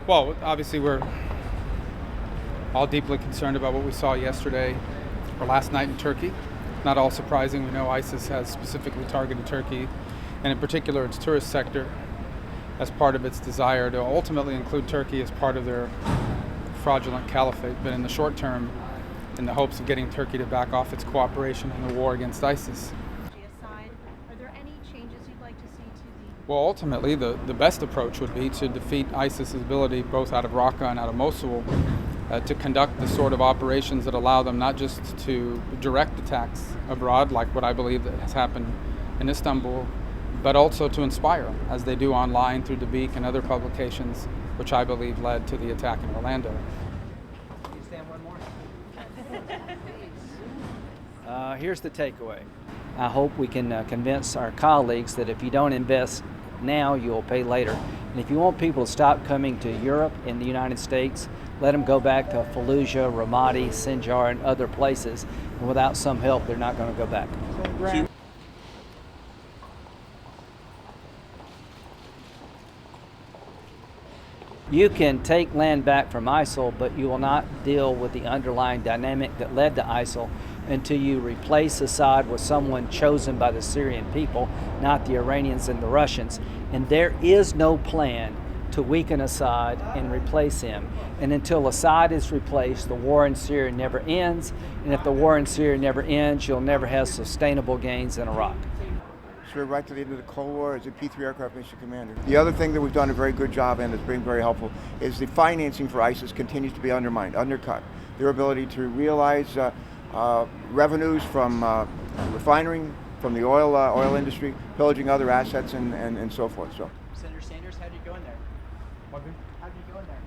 Well, obviously we're all deeply concerned about what we saw yesterday or last night in Turkey. Not all surprising. We know ISIS has specifically targeted Turkey, and in particular its tourist sector, as part of its desire to ultimately include Turkey as part of their fraudulent caliphate, but in the short term, in the hopes of getting Turkey to back off its cooperation in the war against ISIS. Aside, are there any changes you'd like to see to the... Well, ultimately, the best approach would be to defeat ISIS's ability, both out of Raqqa and out of Mosul, to conduct the sort of operations that allow them not just to direct attacks abroad, like what I believe that has happened in Istanbul, but also to inspire, as they do online through the Beak and other publications, which I believe led to the attack in Orlando. Can you stand one more? Here's the takeaway. I hope we can convince our colleagues that if you don't invest now, you'll pay later. And if you want people to stop coming to Europe and the United States, let them go back to Fallujah, Ramadi, Sinjar, and other places. And without some help, they're not going to go back. You can take land back from ISIL, but you will not deal with the underlying dynamic that led to ISIL until you replace Assad with someone chosen by the Syrian people, not the Iranians and the Russians. And there is no plan to weaken Assad and replace him. And until Assad is replaced, the war in Syria never ends. And if the war in Syria never ends, you'll never have sustainable gains in Iraq. We're right to the end of the Cold War as a P-3 aircraft mission commander. The other thing that we've done a very good job and has been very helpful is the financing for ISIS continues to be undermined, undercut. Their ability to realize revenues from refining, from the oil industry, pillaging other assets and so forth. So. Senator Sanders, how did you go in there? Okay. How did you go in there?